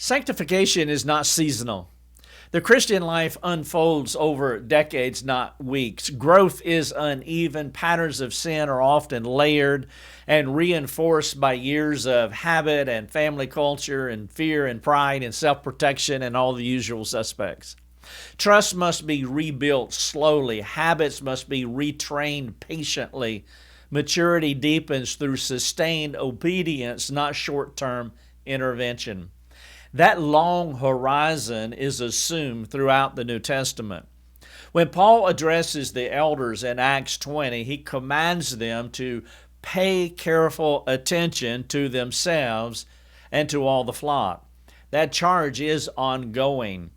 Sanctification is not seasonal. The Christian life unfolds over decades, not weeks. Growth is uneven. Patterns of sin are often layered and reinforced by years of habit and family culture and fear and pride and self-protection and all the usual suspects. Trust must be rebuilt slowly. Habits must be retrained patiently. Maturity deepens through sustained obedience, not short-term intervention. That long horizon is assumed throughout the New Testament. When Paul addresses the elders in Acts 20, he commands them to pay careful attention to themselves and to all the flock. That charge is ongoing.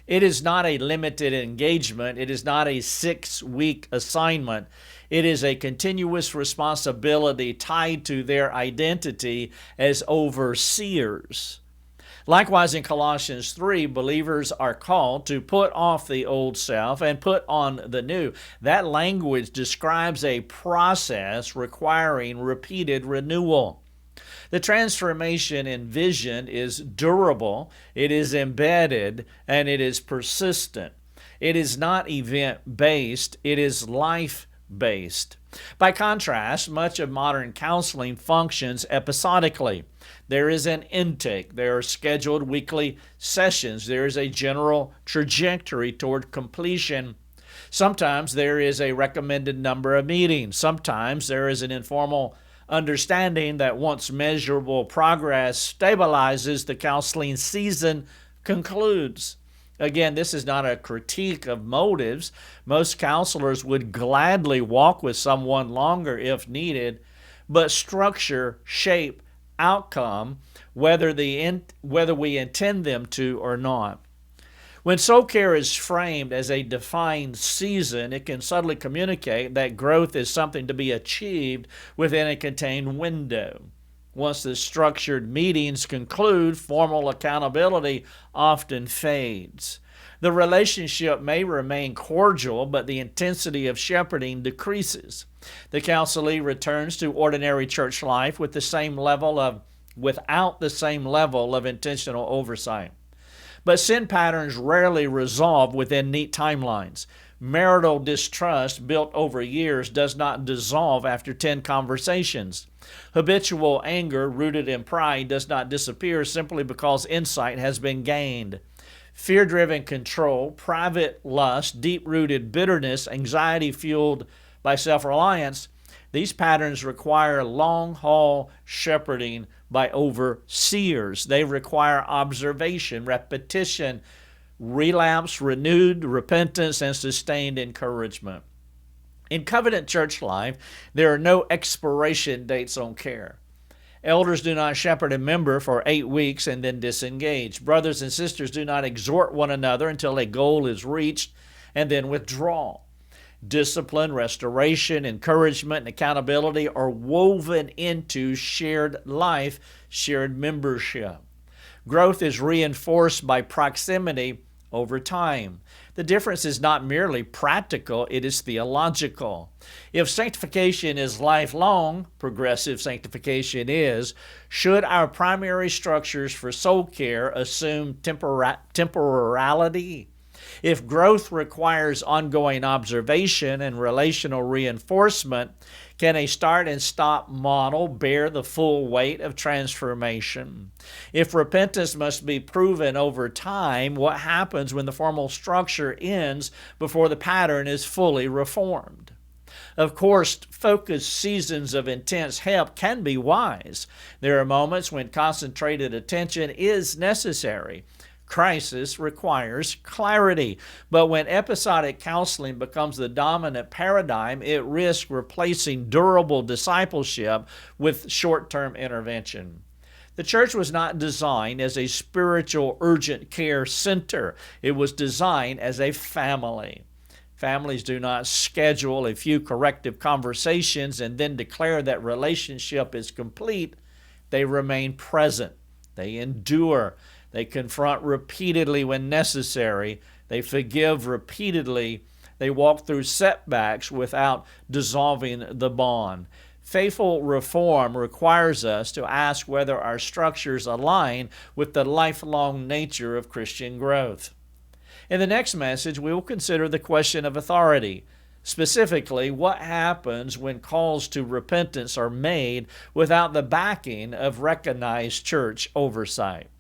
It is not a limited engagement. It is not a 6-week assignment. It is a continuous responsibility tied to their identity as overseers. Likewise, in Colossians 3, believers are called to put off the old self and put on the new. That language describes a process requiring repeated renewal. The transformation envisioned is durable, it is embedded, and it is persistent. It is not event-based, it is life-based. By contrast, much of modern counseling functions episodically. There is an intake. There are scheduled weekly sessions. There is a general trajectory toward completion. Sometimes there is a recommended number of meetings. Sometimes there is an informal understanding that once measurable progress stabilizes, the counseling season concludes. Again, this is not a critique of motives. Most counselors would gladly walk with someone longer if needed, but structure, shape, outcome, whether we intend them to or not. When soul care is framed as a defined season, it can subtly communicate that growth is something to be achieved within a contained window. Once the structured meetings conclude, formal accountability often fades. The relationship may remain cordial, but the intensity of shepherding decreases. The counselee returns to ordinary church life without the same level of intentional oversight. But sin patterns rarely resolve within neat timelines. Marital distrust built over years does not dissolve after 10 conversations. Habitual anger rooted in pride does not disappear simply because insight has been gained. Fear-driven control, private lust, deep-rooted bitterness, anxiety fueled by self-reliance, these patterns require long-haul shepherding by overseers. They require observation, repetition, relapse, renewed repentance, and sustained encouragement. In covenant church life, there are no expiration dates on care. Elders do not shepherd a member for 8 weeks and then disengage. Brothers and sisters do not exhort one another until a goal is reached and then withdraw. Discipline, restoration, encouragement, and accountability are woven into shared life, shared membership. Growth is reinforced by proximity over time. The difference is not merely practical, it is theological. If sanctification is lifelong, progressive sanctification is, should our primary structures for soul care assume temporality? If growth requires ongoing observation and relational reinforcement, can a start and stop model bear the full weight of transformation? If repentance must be proven over time, what happens when the formal structure ends before the pattern is fully reformed? Of course, focused seasons of intense help can be wise. There are moments when concentrated attention is necessary. Crisis requires clarity. But when episodic counseling becomes the dominant paradigm, it risks replacing durable discipleship with short-term intervention. The church was not designed as a spiritual urgent care center. It was designed as a family. Families do not schedule a few corrective conversations and then declare that relationship is complete. They remain present. They endure. They confront repeatedly when necessary. They forgive repeatedly. They walk through setbacks without dissolving the bond. Faithful reform requires us to ask whether our structures align with the lifelong nature of Christian growth. In the next message, we will consider the question of authority. Specifically, what happens when calls to repentance are made without the backing of recognized church oversight.